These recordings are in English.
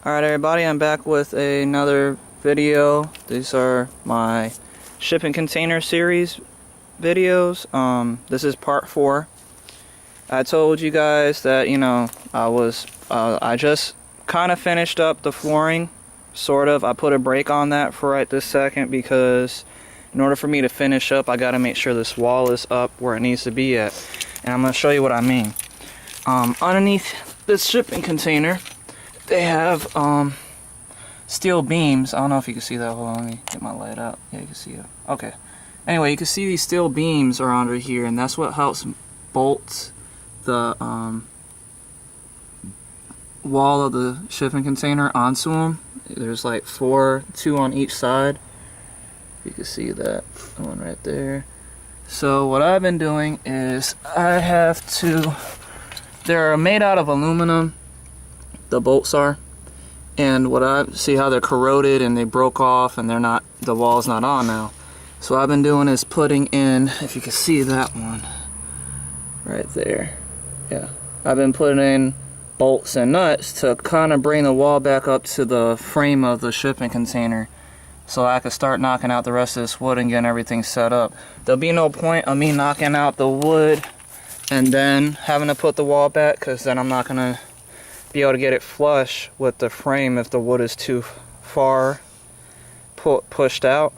Alright everybody, I'm back with another video. These are my shipping container series videos. This is part 4. I told you guys that, I just kind of finished up the flooring, sort of. I put a break on that for right this second because in order for me to finish up, I gotta make sure this wall is up where it needs to be at. And I'm gonna show you what I mean. Underneath this shipping container, they have steel beams. I don't know if you can see that. Hold on, let me get my light out. Yeah, you can see it. Okay. Anyway, you can see these steel beams are under here, and that's what helps bolt the wall of the shipping container onto them. There's like 2 on each side. You can see that one right there. So what I've been doing is they're made out of aluminum. The bolts are, and what I see how they're corroded and they broke off and the wall's not on now. So what I've been doing is putting in, if you can see that one right there, yeah, I've been putting in bolts and nuts to kind of bring the wall back up to the frame of the shipping container so I can start knocking out the rest of this wood and getting everything set up. There'll be no point of me knocking out the wood and then having to put the wall back, because then I'm not gonna be able to get it flush with the frame if the wood is too far pushed out.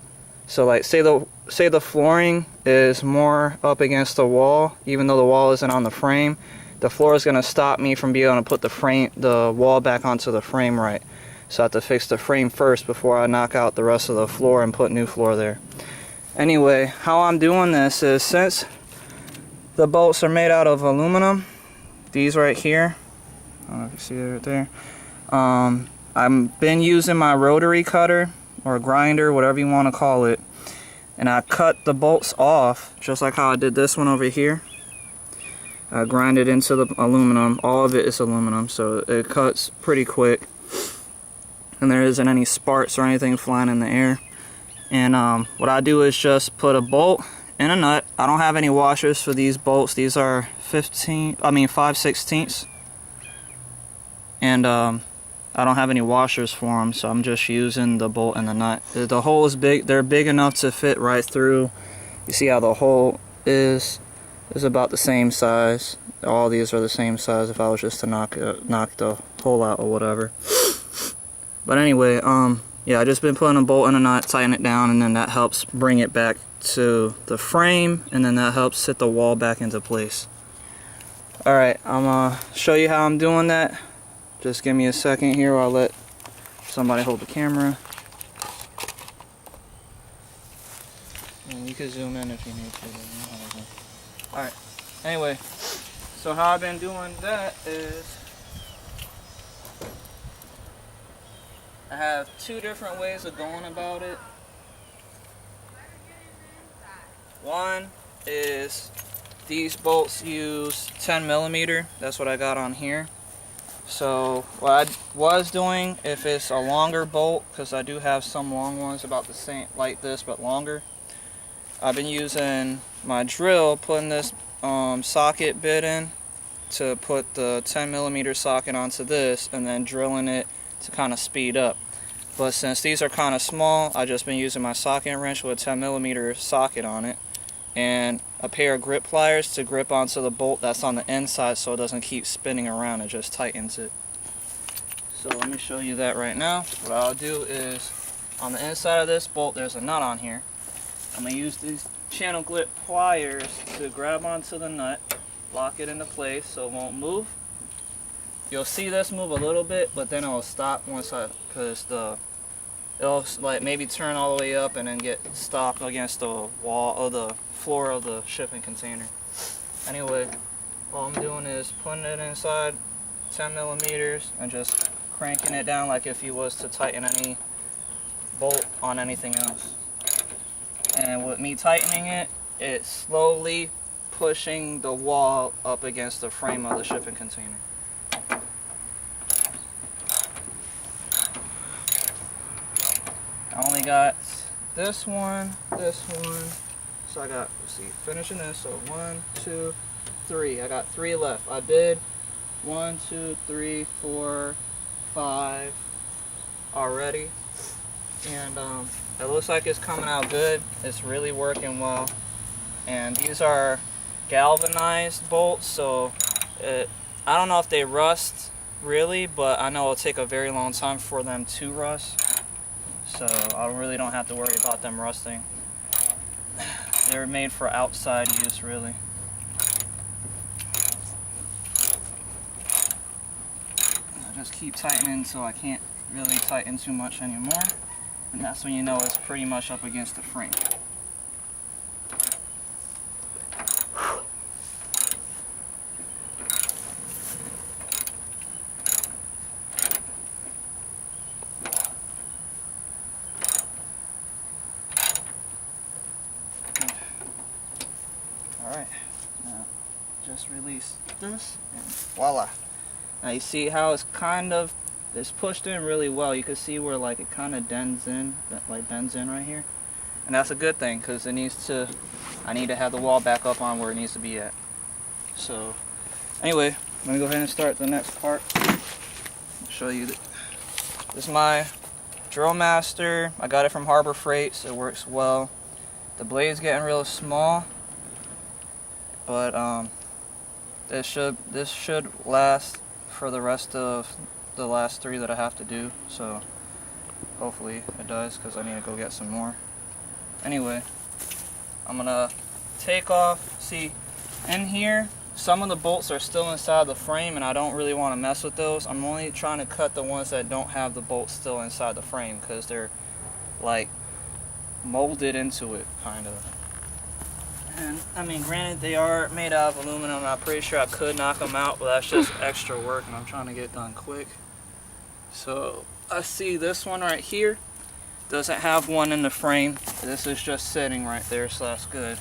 So like say the flooring is more up against the wall, even though the wall isn't on the frame, the floor is going to stop me from being able to put the wall back onto the frame right. So I have to fix the frame first before I knock out the rest of the floor and put new floor there. Anyway, how I'm doing this is, since the bolts are made out of aluminum, these right here, I don't know if you see it right there. I've been using my rotary cutter or grinder, whatever you want to call it, and I cut the bolts off just like how I did this one over here. I grind it into the aluminum. All of it is aluminum, so it cuts pretty quick, and there isn't any sparks or anything flying in the air. And what I do is just put a bolt and a nut. I don't have any washers for these bolts. These are 5/16. And I don't have any washers for them, so I'm just using the bolt and the nut. The hole is big. They're big enough to fit right through. You see how the hole is about the same size. All these are the same size if I was just to knock the hole out or whatever. But anyway, yeah, I just been putting a bolt and a nut, tighten it down, and then that helps bring it back to the frame, and then that helps sit the wall back into place. Alright, I'm gonna show you how I'm doing that. Just give me a second here while I let somebody hold the camera. And you can zoom in if you need to. Alright, anyway, so how I've been doing that is I have 2 different ways of going about it. One is these bolts use 10mm. That's what I got on here. So what I was doing, if it's a longer bolt, because I do have some long ones about the same, like this, but longer, I've been using my drill, putting this socket bit in to put the 10mm socket onto this, and then drilling it to kind of speed up. But since these are kind of small, I've just been using my socket wrench with a 10mm socket on it, and a pair of grip pliers to grip onto the bolt that's on the inside so it doesn't keep spinning around, it just tightens it. So let me show you that right now. What I'll do is, on the inside of this bolt there's a nut on here. I'm going to use these channel clip pliers to grab onto the nut, lock it into place so it won't move. You'll see this move a little bit, but then it'll stop because it'll like maybe turn all the way up and then get stopped against the wall or the floor of the shipping container. Anyway, all I'm doing is putting it inside 10mm and just cranking it down like if you was to tighten any bolt on anything else. And with me tightening it, it's slowly pushing the wall up against the frame of the shipping container. I only got this one, so I got, let's see, finishing this, so 1, 2, 3, I got 3 left. I did 1, 2, 3, 4, 5, already, and it looks like it's coming out good. It's really working well, and these are galvanized bolts, so I don't know if they rust really, but I know it'll take a very long time for them to rust, so I really don't have to worry about them rusting. They're made for outside use, really. I just keep tightening so I can't really tighten too much anymore, and that's when you know it's pretty much up against the frame. Alright, now just release this and voila. Now you see how it's it's pushed in really well. You can see where like it kind of bends in right here. And that's a good thing, because I need to have the wall back up on where it needs to be at. So anyway, let me go ahead and start the next part. I'll show you this is my Drill Master. I got it from Harbor Freight, so it works well. The blade's getting real small, but this should last for the rest of the last 3 that I have to do, so hopefully it does, because I need to go get some more. Anyway, I'm gonna take off. See, in here some of the bolts are still inside the frame, and I don't really want to mess with those. I'm only trying to cut the ones that don't have the bolts still inside the frame, because they're like molded into it, kind of. And I mean, granted, they are made out of aluminum. I'm pretty sure I could knock them out, but that's just extra work, and I'm trying to get it done quick. So I see this one right here doesn't have one in the frame. This is just sitting right there, so that's good.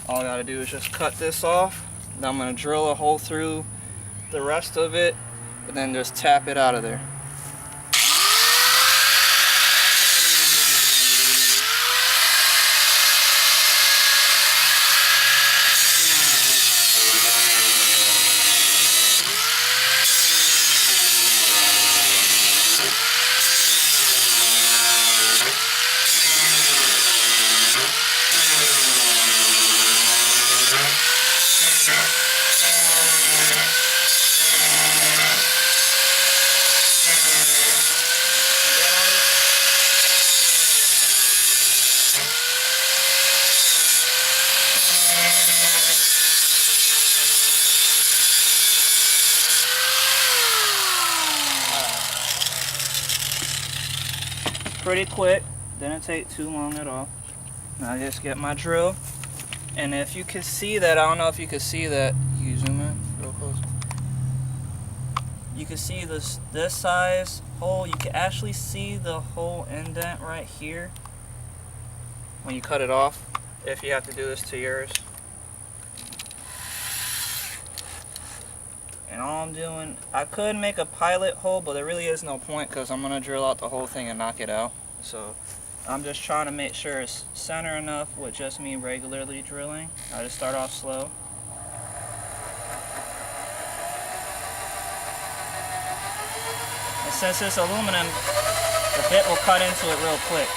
All I gotta do is just cut this off. Then I'm gonna drill a hole through the rest of it, and then just tap it out of there. Pretty quick, didn't take too long at all. Now I just get my drill, and if you can see that, I don't know if you can see that. You zoom in real close. You can see this size hole. You can actually see the whole indent right here when you cut it off, if you have to do this to yours. And all I'm doing, I could make a pilot hole, but there really is no point, because I'm going to drill out the whole thing and knock it out. So I'm just trying to make sure it's center enough with just me regularly drilling. I just start off slow. And since it's aluminum, the bit will cut into it real quick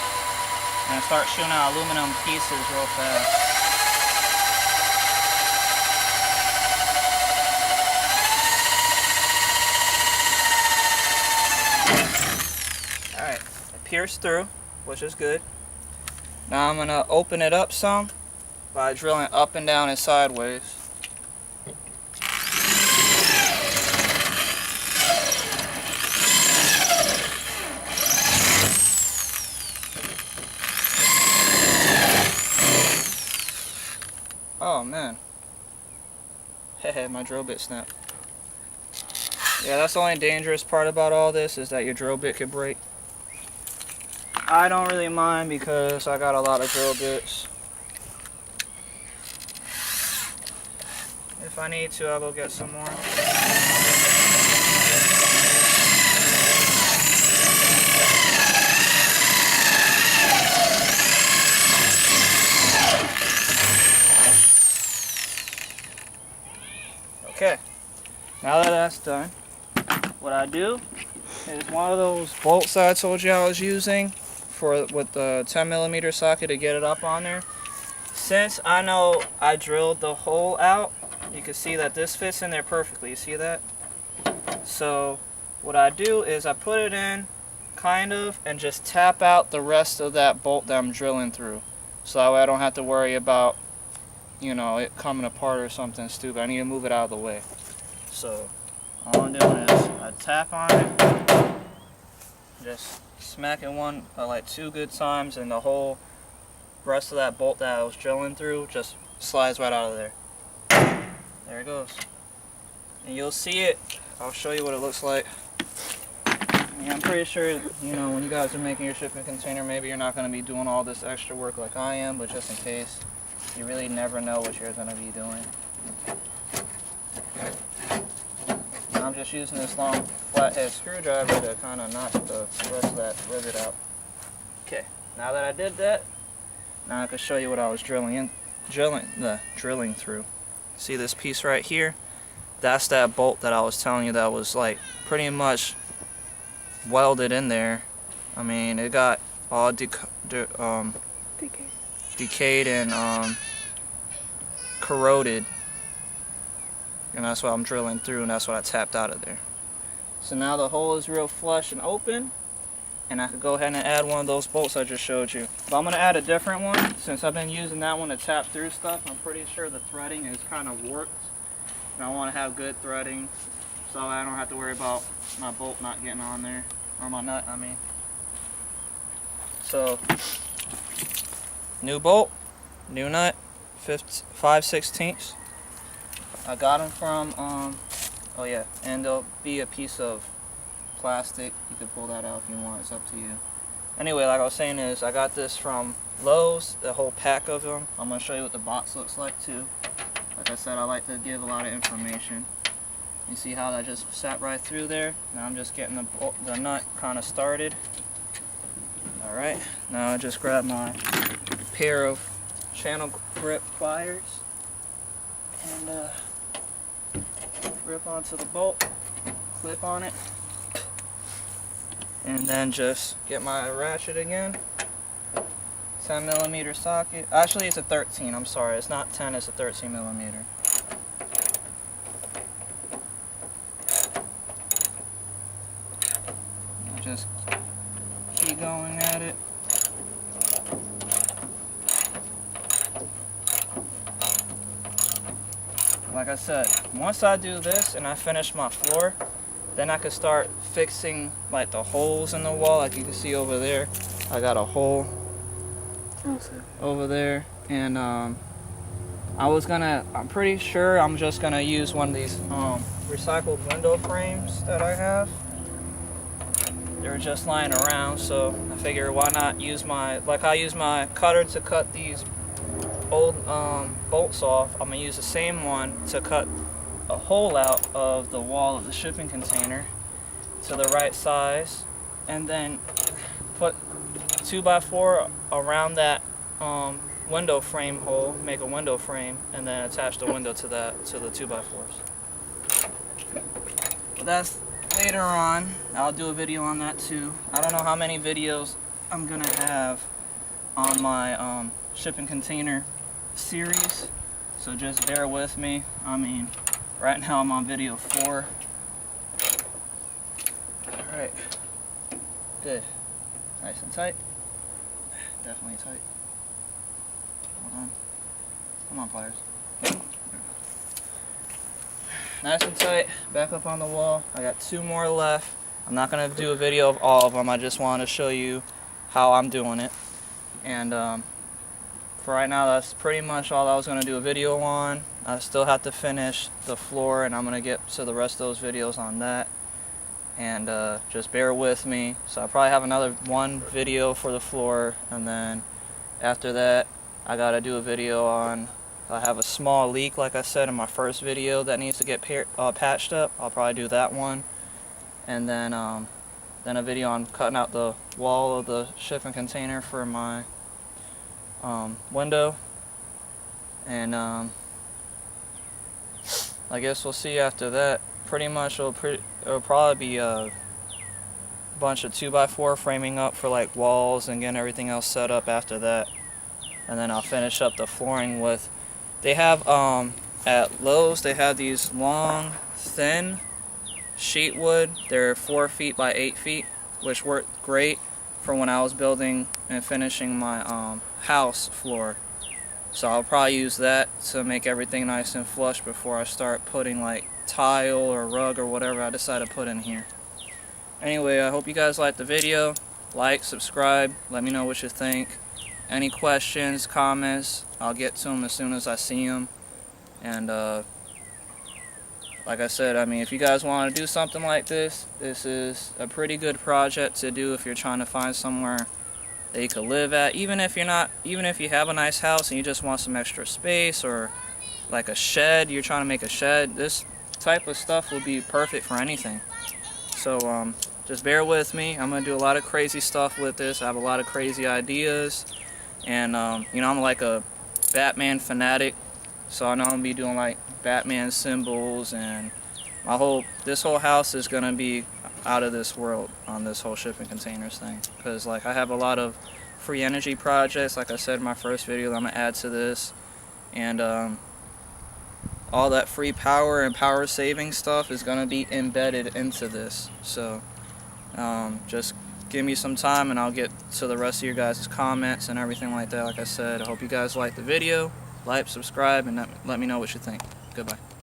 and start shooting out aluminum pieces real fast. Alright, it pierced through, which is good. Now I'm going to open it up some by drilling up and down and sideways. Oh man. Hehe, my drill bit snapped. Yeah, that's the only dangerous part about all this, is that your drill bit could break. I don't really mind, because I got a lot of drill bits. If I need to, I'll go get some more. Okay, now that that's done, what I do is one of those bolts that I told you I was using with the 10mm socket to get it up on there. Since I know I drilled the hole out, you can see that this fits in there perfectly. You see that? So what I do is I put it in, kind of, and just tap out the rest of that bolt that I'm drilling through. So that way I don't have to worry about, you know, it coming apart or something stupid. I need to move it out of the way. So all I'm doing is I tap on it, just smack it like 2 good times, and the whole rest of that bolt that I was drilling through just slides right out of there. There it goes. And you'll see it. I'll show you what it looks like. Yeah, I'm pretty sure, you know, when you guys are making your shipping container, maybe you're not going to be doing all this extra work like I am, but just in case, you really never know what you're going to be doing. I'm just using this long flathead screwdriver to kind of knock the rest of that rivet out. Okay, now that I did that, now I can show you what I was drilling through. See this piece right here? That's that bolt that I was telling you that was like pretty much welded in there. I mean, it got all decayed and corroded, and that's what I'm drilling through, and that's what I tapped out of there. So now the hole is real flush and open, and I could go ahead and add one of those bolts I just showed you. But I'm going to add a different one since I've been using that one to tap through stuff. I'm pretty sure the threading is kind of warped, and I want to have good threading so I don't have to worry about my bolt not getting on there, or my nut, I mean. So, new bolt, new nut, 5/16. I got them from, oh yeah, and there'll be a piece of plastic. You can pull that out if you want, it's up to you. Anyway, like I was saying is, I got this from Lowe's, the whole pack of them. I'm going to show you what the box looks like too. Like I said, I like to give a lot of information. You see how that just sat right through there? Now I'm just getting the nut kind of started. Alright, now I just grab my pair of channel grip pliers and grip onto the bolt, clip on it, and then just get my ratchet again. 10mm socket. Actually, it's a 13. I'm sorry, it's not 10. It's a 13mm. Just keep going at it. Like I said, once I do this and I finish my floor, then I can start fixing like the holes in the wall. Like you can see over there, I got a hole over there, and I'm pretty sure I'm just gonna use one of these recycled window frames that I have. They were just lying around, so I figure why not use I use my cutter to cut these old bolts off. I'm gonna use the same one to cut a hole out of the wall of the shipping container to the right size, and then put 2x4 around that window frame hole, make a window frame, and then attach the window to the 2x4s. But that's later on. I'll do a video on that too. I don't know how many videos I'm gonna have on my shipping container series, so just bear with me. I mean, right now I'm on video 4. Alright, good, nice and tight, definitely tight. Hold on, come on pliers. Nice and tight, back up on the wall. I got 2 more left. I'm not going to do a video of all of them, I just want to show you how I'm doing it. And for right now, that's pretty much all I was going to do a video on. I still have to finish the floor, and I'm going to get to the rest of those videos on that. And just bear with me. So I'll probably have another 1 video for the floor, and then after that, I got to do a video on, I have a small leak, like I said in my first video, that needs to get patched up. I'll probably do that one. And then a video on cutting out the wall of the shipping container for my window. And I guess we'll see after that. Pretty much it'll probably be bunch of 2x4 framing up for like walls and getting everything else set up after that. And then I'll finish up the flooring with, they have at Lowe's they have these long thin sheet wood. They're 4 feet by 8 feet, which worked great for when I was building and finishing my house floor. So I'll probably use that to make everything nice and flush before I start putting like tile or rug or whatever I decide to put in here. Anyway, I hope you guys liked the video. Like, subscribe, let me know what you think. Any questions, comments, I'll get to them as soon as I see them. And like I said, I mean, if you guys want to do something like this, this is a pretty good project to do if you're trying to find somewhere that you could live at. Even if you have a nice house and you just want some extra space, or like a shed, you're trying to make a shed, this type of stuff will be perfect for anything. So just bear with me. I'm gonna do a lot of crazy stuff with this. I have a lot of crazy ideas, and you know, I'm like a Batman fanatic, so I know I'm gonna be doing like Batman symbols, and this whole house is gonna be out of this world on this whole shipping containers thing, because like I have a lot of free energy projects, like I said in my first video, that I'm gonna add to this, and all that free power and power saving stuff is gonna be embedded into this. So just give me some time and I'll get to the rest of your guys' comments and everything like that. Like I said, I hope you guys liked the video. Like, subscribe, and let me know what you think. Goodbye.